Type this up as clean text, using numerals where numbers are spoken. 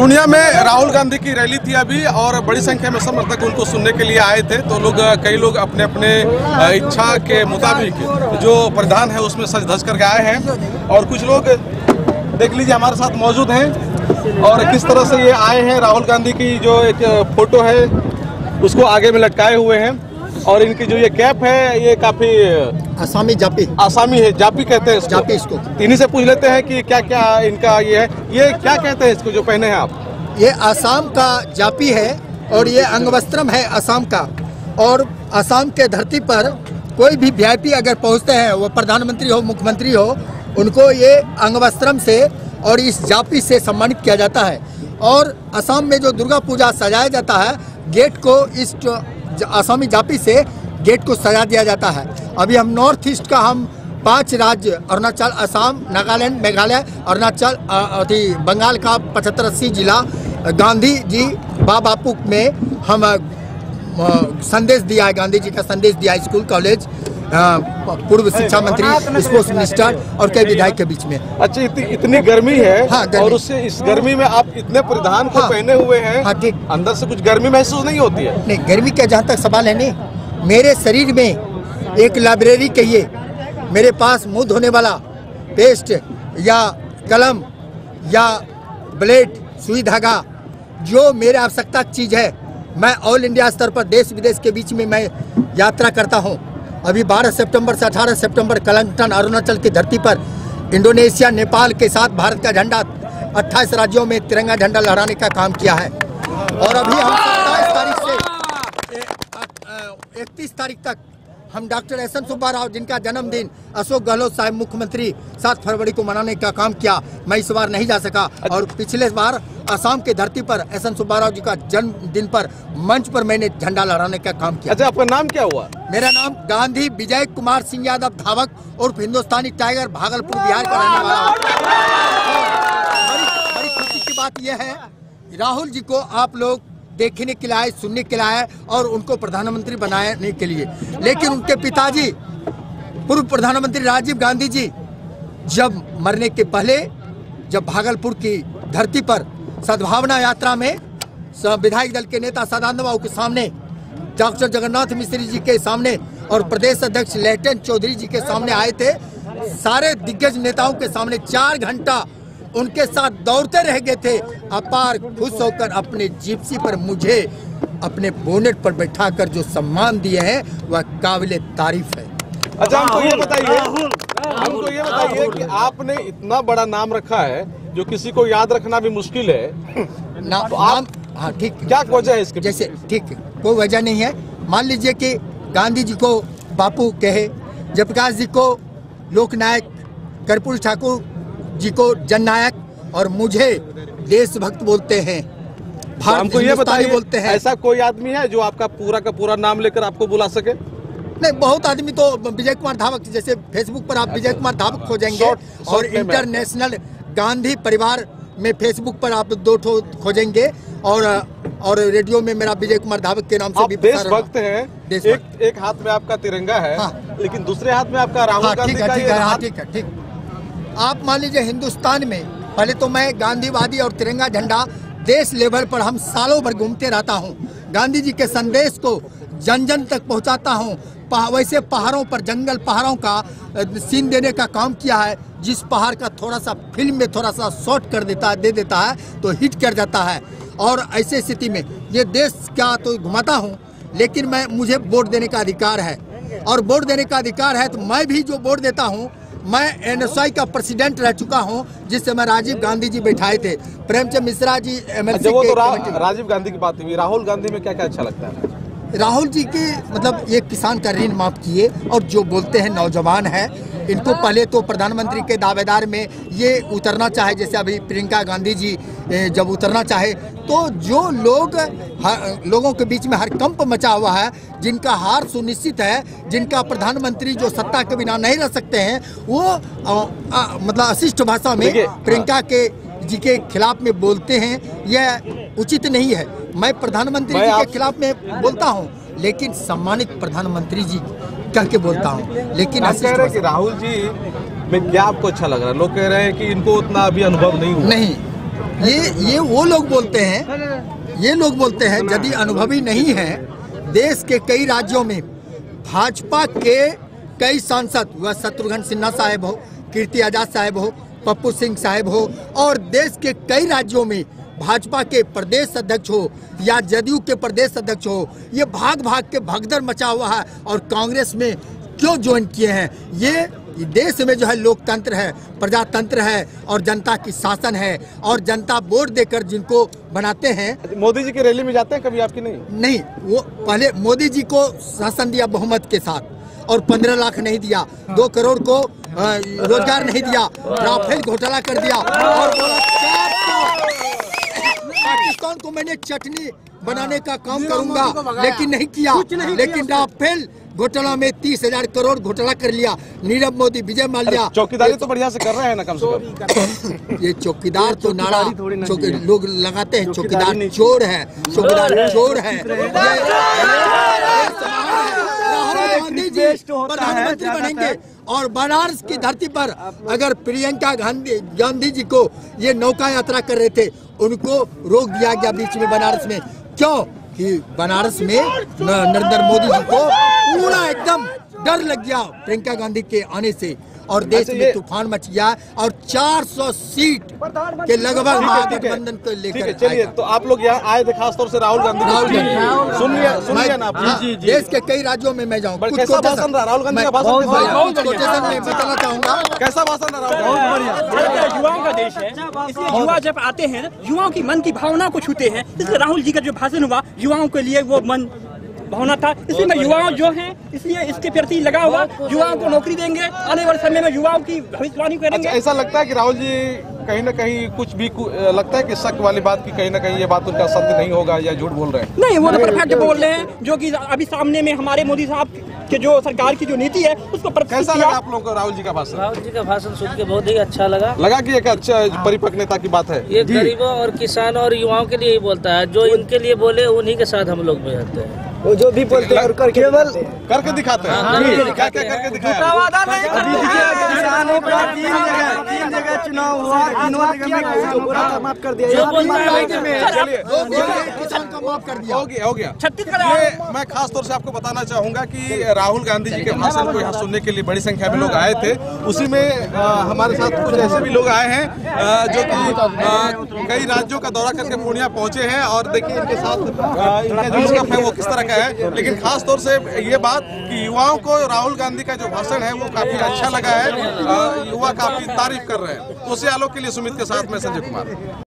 पूर्णिया में राहुल गांधी की रैली थी अभी और बड़ी संख्या में समर्थक उनको सुनने के लिए आए थे। तो कई लोग अपने अपने इच्छा के मुताबिक जो परिधान है उसमें सज धज करके आए हैं और कुछ लोग देख लीजिए हमारे साथ मौजूद हैं और किस तरह से ये आए हैं। राहुल गांधी की जो एक फोटो है उसको आगे में लटकाए हुए हैं और इनकी जो ये कैप है ये काफी आसामी है, जापी कहते हैं इसको। इसको इन्हीं से पूछ लेते हैं कि क्या क्या इनका ये है, ये क्या कहते हैं इसको जो पहने हैं आप? ये आसाम का जापी है और ये अंगवस्त्रम है आसाम का। और आसाम के धरती पर कोई भी वीआईपी अगर पहुंचते हैं, वो प्रधानमंत्री हो मुख्यमंत्री हो, उनको ये अंगवस्त्रम से और इस जापी से सम्मानित किया जाता है। और असम में जो दुर्गा पूजा सजाया जाता है, गेट को इस आसामी जापी से गेट को सजा दिया जाता है। अभी हम नॉर्थ ईस्ट का हम 5 राज्य अरुणाचल, असम, नागालैंड, मेघालय, अरुणाचल, बंगाल का 75-80 जिला गांधी जी बापू में हम संदेश दिया है, गांधी जी का संदेश दिया है। स्कूल, कॉलेज, पूर्व शिक्षा मंत्री, स्पोर्ट्स मिनिस्टर और कई विधायक के बीच में। अच्छा, इतनी गर्मी है। हाँ, गर्मी। और उससे इस गर्मी में आप इतने परिधान को पहने हुए हैं। हाँ, ठीक। अंदर से कुछ गर्मी महसूस नहीं होती है? नहीं, गर्मी का जहाँ तक सवाल है नहीं, मेरे शरीर में एक लाइब्रेरी कहिए, मेरे पास मुंह धोने वाला पेस्ट या कलम या ब्लेड, सुई धागा, जो मेरे आवश्यकता चीज है, मैं ऑल इंडिया स्तर पर देश विदेश के बीच में मैं यात्रा करता हूं। अभी 12 सितंबर से 18 सितंबर कलंगटन, अरुणाचल की धरती पर इंडोनेशिया, नेपाल के साथ भारत का झंडा 28 राज्यों में तिरंगा झंडा लहराने का काम किया है। और अभी हम 27 तारीख से 31 तारीख तक हम doctor S N Subba Rao, जिनका जन्मदिन अशोक गहलोत साहब मुख्यमंत्री 7 फरवरी को मनाने का काम किया, मैं इस बार नहीं जा सका। और पिछले बार असम की धरती पर एस एन सुब्बा राव जी का जन्मदिन पर मंच पर मैंने झंडा लहराने का काम किया। अच्छा, आपका नाम क्या हुआ? मेरा नाम गांधी विजय कुमार सिंह यादव धावक और हिंदुस्तानी टाइगर, भागलपुर बिहार का रहने वाला। बड़ी खुशी की बात यह है, राहुल जी को आप लोग देखने के लिए आए, सुनने के लिए आए और उनको प्रधानमंत्री बनाने के लिए। लेकिन उनके पिताजी पूर्व प्रधानमंत्री राजीव गांधी जी जब मरने के पहले, जब भागलपुर की धरती पर सद्भावना यात्रा में विधायक दल के नेता सदानंद बाबू के सामने, डॉक्टर जगन्नाथ मिश्री जी के सामने और प्रदेश अध्यक्ष लेफ्टिनेंट चौधरी जी के सामने आए थे, सारे दिग्गज नेताओं के सामने 4 घंटा उनके साथ दौड़ते रह गए थे। अपार खुश होकर अपने जिप्सी पर मुझे अपने बोनेट पर बैठाकर जो सम्मान दिए हैं वह काबिले तारीफ है। अच्छा, हमको ये बताइए कि आपने इतना बड़ा नाम रखा है जो किसी को याद रखना भी मुश्किल है। तो नाम, हाँ ठीक, क्या वजह है इसके? जैसे ठीक, कोई वजह नहीं है। मान लीजिए कि गांधी जी को बापू कहे, जयप्रकाश जी को लोकनायक, कर्पूरी ठाकुर जी को जननायक और मुझे देशभक्त बोलते हैं, भारत हमको ये बताइए, बोलते हैं। ऐसा कोई आदमी है जो आपका पूरा का पूरा नाम लेकर आपको बुला सके? नहीं, बहुत आदमी तो विजय कुमार धावक, जैसे फेसबुक पर आप विजय कुमार धावक खोजेंगे और इंटरनेशनल गांधी परिवार में फेसबुक पर आप 2 ठो खोजेंगे और रेडियो में मेरा विजय कुमार धावक के नाम से भी देशभक्त हैं। एक हाथ में आपका तिरंगा है। हाँ। लेकिन दूसरे हाथ में आपका राहुल गांधी का। ठीक। आप मान लीजिए हिंदुस्तान में पहले तो मैं गांधीवादी और तिरंगा झंडा देश लेवल पर हम सालों भर घूमते रहता हूं, गांधी जी के संदेश को जन जन तक पहुंचाता हूं। वैसे पहाड़ों पर, जंगल पहाड़ों का सीन देने का काम किया है, जिस पहाड़ का थोड़ा सा फिल्म में थोड़ा सा शॉर्ट कर दे देता है तो हिट कर जाता है। और ऐसे स्थिति में ये देश क्या तो घुमाता हूं, लेकिन मुझे वोट देने का अधिकार है और वोट देने का अधिकार है तो मैं भी जो वोट देता हूं, मैं एनएसआई का प्रेसिडेंट रह चुका हूं, जिससे मैं राजीव गांधी जी बैठाए थे, प्रेमचंद मिश्रा जी एमएलसी के। राजीव गांधी की बात हुई, राहुल गांधी में क्या क्या अच्छा लगता है? राहुल जी के मतलब ये किसान का ऋण माफ किए और जो बोलते हैं नौजवान है, इनको पहले तो प्रधानमंत्री के दावेदार में ये उतरना चाहे, जैसे अभी प्रियंका गांधी जी जब उतरना चाहे तो जो लोगों के बीच में हरकंप मचा हुआ है, जिनका हार सुनिश्चित है, जिनका प्रधानमंत्री जो सत्ता के बिना नहीं रह सकते हैं, वो मतलब अशिष्ट भाषा में प्रियंका के जी के खिलाफ में बोलते हैं, यह उचित नहीं है। मैं प्रधानमंत्री जी के खिलाफ में बोलता हूं, लेकिन सम्मानित प्रधानमंत्री जी कह के बोलता हूं। लेकिन आप कह रहे हैं कि राहुल जी में क्या आपको अच्छा लग रहा है? लोग कह रहे हैं कि इनको उतना अभी अनुभव नहीं हुआ। नहीं, ये वो लोग बोलते हैं, यदि अनुभवी नहीं है। देश के कई राज्यों में भाजपा के कई सांसद, वह शत्रुघ्न सिन्हा साहब हो, कीर्ति आजाद साहब हो, पप्पू सिंह साहब हो, और देश के कई राज्यों में भाजपा के प्रदेश अध्यक्ष हो या जदयू के प्रदेश अध्यक्ष हो, ये भाग भाग के भगदड़ मचा हुआ है और कांग्रेस में क्यों ज्वाइन किए हैं। ये देश में जो है लोकतंत्र है, प्रजातंत्र है और जनता की शासन है, और जनता वोट देकर जिनको बनाते हैं। मोदी जी की रैली में जाते हैं कभी आपकी? नहीं, वो पहले मोदी जी को शासन दिया बहुमत के साथ और 15 लाख नहीं दिया, 2 करोड़ को रोजगार नहीं दिया, राफेल घोटाला कर दिया और बोला पाकिस्तान को मैंने चटनी बनाने का काम करूंगा, लेकिन नहीं किया। लेकिन राफेल घोटाला में 30,000 करोड़ घोटाला कर लिया नीरव मोदी, विजय माल्या। चौकीदारी तो बढ़िया से कर रहे हैं ना कम से कम। ये चौकीदार तो नारा लोग लगाते हैं, चौकीदार चोर है, चौकीदार चोर है। राहुल गांधी जी प्रधानमंत्री बनेंगे और बनारस की धरती पर अगर प्रियंका गांधी जी को ये नौका यात्रा कर रहे थे, उनको रोक दिया गया बीच में बनारस में। क्यों? कि बनारस में नरेंद्र मोदी जी को पूरा एकदम डर लग गया प्रियंका गांधी के आने से, और देश में तूफान मच गया और 400 सीट के लगभग महागठबंधन को लेकर। चलिए, तो आप लोग यहाँ आए थे खासतौर से राहुल गांधी। सुनिए ना आप। देश के कई राज्यों में मैं जाऊँ। कैसा भाषण रहा राहुल गांधी का? भाषण मैं बताना चाहूँगा, कैसा भाषण रहा? युवाओं का देश है, इसलिए युवा जब आते हैं युवाओं की मन की भावना को छूते हैं। इसलिए राहुल जी का जो भाषण हुआ युवाओं के लिए वो मन भावना था, इसलिए मैं युवाओं जो हैं इसलिए इसके प्रति लगा हुआ, युवाओं को नौकरी देंगे, आने वाले समय में युवाओं की भविष्यवाणी करेंगे। ऐसा लगता है कि राहुल जी कहीं ना कहीं कुछ भी लगता है कि शक वाली बात की कहीं ना कहीं ये बात उनका सत्य नहीं होगा या झूठ बोल रहे हैं? नहीं, वो तो परफेक्ट बोल रहे हैं, जो कि अभी सामने में हमारे मोदी साहब के जो सरकार की जो नीति है उसको कैसा लगा आप लोगों को राहुल जी का भाषण? राहुल जी का भाषण सुन के बहुत ही अच्छा लगा कि एक अच्छा परिपक्व नेता की बात है। ये गरीबों और किसानों और युवाओं के लिए ही बोलता है, जो इनके लिए बोले उन्हीं के साथ हम लोग भी रहते हैं। वो जो भी बोलते हैं केवल करके दिखाते हैं। क्या क्या करके दिखाया? किसानों का 3 जगह चुनाव हुआ, तीनों जगह माफ कर दिया, किसान का माफ कर दिया। हो गया। ये मैं खास तौर से आपको बताना चाहूंगा कि राहुल गांधी जी के भाषण को यहाँ सुनने के लिए बड़ी संख्या में लोग आए थे। उसी में हमारे साथ कुछ ऐसे भी लोग आए हैं जो कि कई राज्यों का दौरा करके पूर्णिया पहुंचे हैं, और देखिए इनके साथ इनका जो लुत्फ है वो किस तरह का है। लेकिन खास तौर से ये बात कि युवाओं को राहुल गांधी का जो भाषण है वो काफी अच्छा लगा है, युवा काफी तारीफ कर रहे हैं। तो उसे आलोक के लिए सुमित के साथ में संजय कुमार।